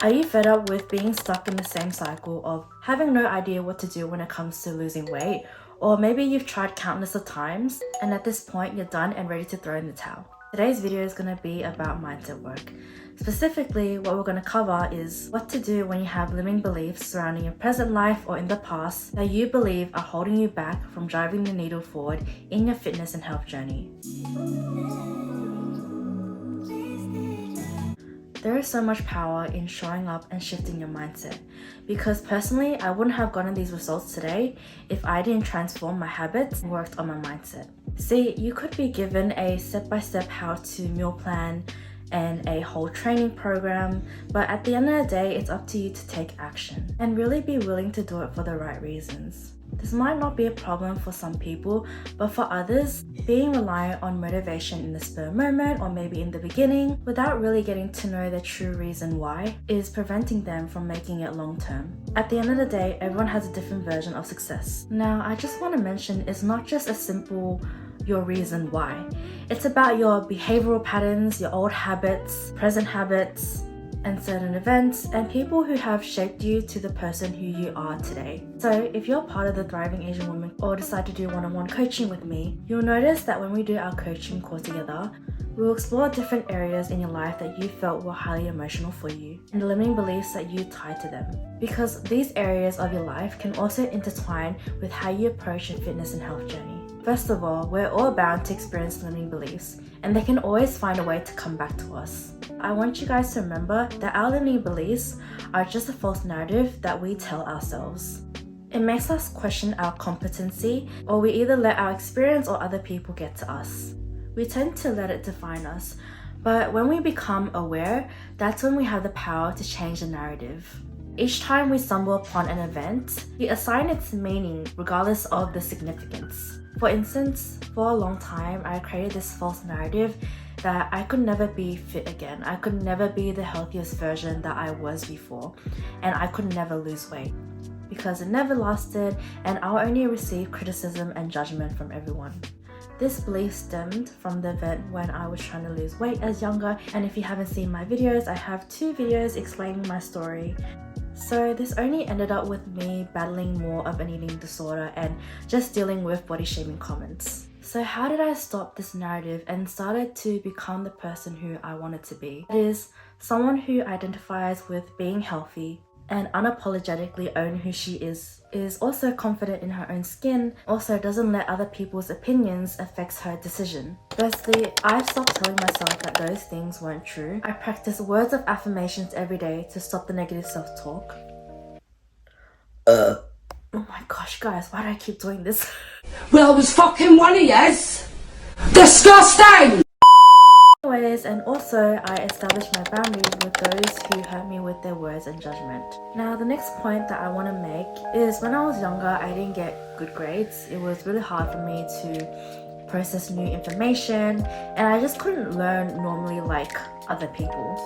Are you fed up with being stuck in the same cycle of having no idea what to do when it comes to losing weight? Or maybe you've tried countless of times and at this point you're done and ready to throw in the towel. Today's video is going to be about mindset work. Specifically, what we're going to cover is what to do when you have limiting beliefs surrounding your present life or in the past that you believe are holding you back from driving the needle forward in your fitness and health journey. There is so much power in showing up and shifting your mindset, because personally, I wouldn't have gotten these results today if I didn't transform my habits and worked on my mindset. See, you could be given a step-by-step how-to meal plan and a whole training program, but at the end of the day, it's up to you to take action and really be willing to do it for the right reasons. This might not be a problem for some people, but for others, being reliant on motivation in the spur moment or maybe in the beginning without really getting to know the true reason why is preventing them from making it long term. At the end of the day, everyone has a different version of success. Now, I just want to mention it's not just a simple your reason why. It's about your behavioral patterns, your old habits, present habits, and certain events and people who have shaped you to the person who you are today. So if you're part of the Thriving Asian Woman or decide to do one-on-one coaching with me, you'll notice that when we do our coaching call together, we'll explore different areas in your life that you felt were highly emotional for you and the limiting beliefs that you tied to them. Because these areas of your life can also intertwine with how you approach your fitness and health journey. First of all, we're all bound to experience limiting beliefs, and they can always find a way to come back to us. I want you guys to remember that our limiting beliefs are just a false narrative that we tell ourselves. It makes us question our competency, or we either let our experience or other people get to us. We tend to let it define us, but when we become aware, that's when we have the power to change the narrative. Each time we stumble upon an event, we assign its meaning regardless of the significance. For instance, for a long time, I created this false narrative that I could never be fit again. I could never be the healthiest version that I was before, and I could never lose weight because it never lasted and I'll only receive criticism and judgment from everyone. This belief stemmed from the event when I was trying to lose weight as younger, and if you haven't seen my videos, I have 2 videos explaining my story. So this only ended up with me battling more of an eating disorder and just dealing with body shaming comments. So how did I stop this narrative and started to become the person who I wanted to be? That is, someone who identifies with being healthy and unapologetically own who she is also confident in her own skin, also doesn't let other people's opinions affect her decision. Firstly, I stopped telling myself that those things weren't true. I practice words of affirmations every day to stop the negative self-talk. Oh my gosh, guys, why do I keep doing this? Well, it was fucking one of yous. Disgusting! Anyways, and also I established my boundaries with those who hurt me with their words and judgment. Now, the next point that I want to make is when I was younger, I didn't get good grades. It was really hard for me to process new information, and I just couldn't learn normally like other people.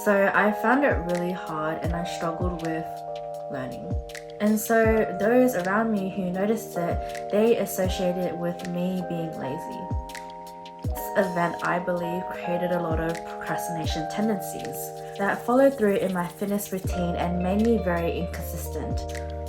So I found it really hard and I struggled with learning. And so those around me who noticed it, they associated it with me being lazy. This event, I believe, created a lot of procrastination tendencies that followed through in my fitness routine and made me very inconsistent.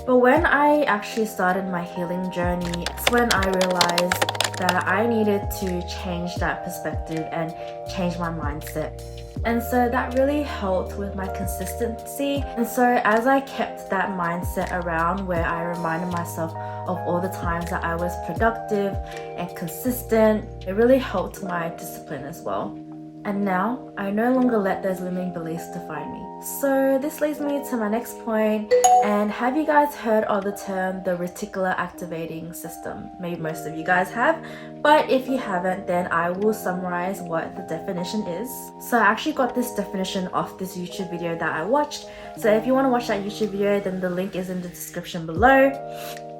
But when I actually started my healing journey, it's when I realized that I needed to change that perspective and change my mindset. And so that really helped with my consistency. And so as I kept that mindset around where I reminded myself of all the times that I was productive and consistent, it really helped my discipline as well. And now, I no longer let those limiting beliefs define me. So this leads me to my next point. And have you guys heard of the term the reticular activating system? Maybe most of you guys have, but if you haven't, then I will summarize what the definition is. So I actually got this definition off this YouTube video that I watched. So if you want to watch that YouTube video, then the link is in the description below.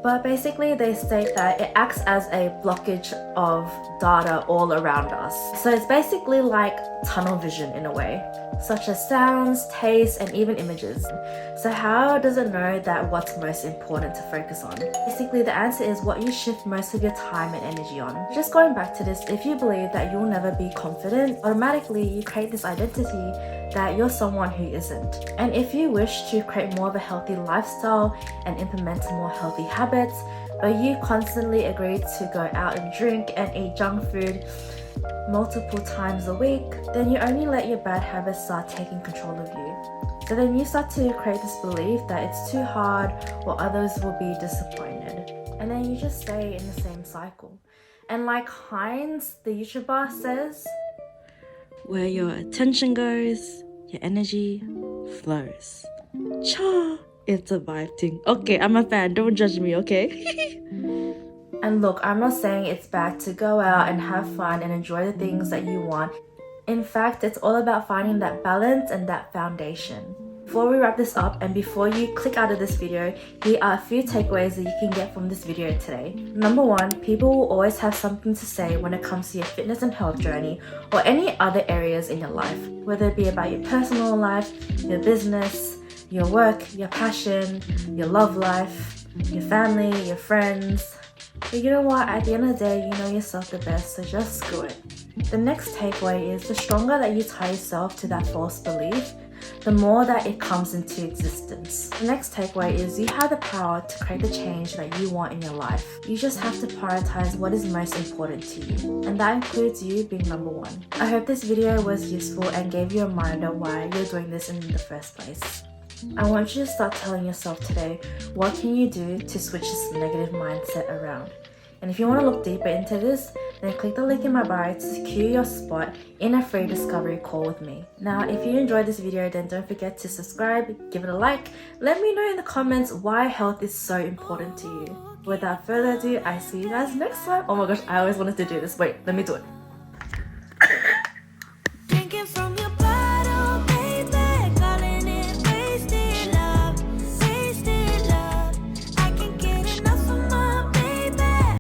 But basically they state that it acts as a blockage of data all around us. So it's basically like tunnel vision in a way, such as sounds, taste, and even images. So how does it know that what's most important to focus on? Basically the answer is what you shift most of your time and energy on. Just going back to this, if you believe that you'll never be confident, automatically you create this identity that you're someone who isn't. And if you wish to create more of a healthy lifestyle and implement more healthy habits, but you constantly agree to go out and drink and eat junk food multiple times a week, then you only let your bad habits start taking control of you. So then you start to create this belief that it's too hard or others will be disappointed. And then you just stay in the same cycle. And like Heinz, the YouTuber, says, where your attention goes, your energy flows. Cha! It's a vibe thing. Okay, I'm a fan. Don't judge me, okay? And look, I'm not saying it's bad to go out and have fun and enjoy the things that you want. In fact, it's all about finding that balance and that foundation. Before we wrap this up and before you click out of this video, here are a few takeaways that you can get from this video today. Number one, people will always have something to say when it comes to your fitness and health journey or any other areas in your life, whether it be about your personal life, your business, your work, your passion, your love life, your family, your friends. But you know what, at the end of the day, you know yourself the best, so just screw it. The next takeaway is the stronger that you tie yourself to that false belief, the more that it comes into existence. The next takeaway is you have the power to create the change that you want in your life. You just have to prioritize what is most important to you, and that includes you being number one. I hope this video was useful and gave you a reminder why you're doing this in the first place. I want you to start telling yourself today, what can you do to switch this negative mindset around? And if you want to look deeper into this, then click the link in my bio to secure your spot in a free discovery call with me. Now, if you enjoyed this video, then don't forget to subscribe, give it a like. Let me know in the comments why health is so important to you. Without further ado, I see you guys next time. Oh my gosh, I always wanted to do this. Wait, let me do it.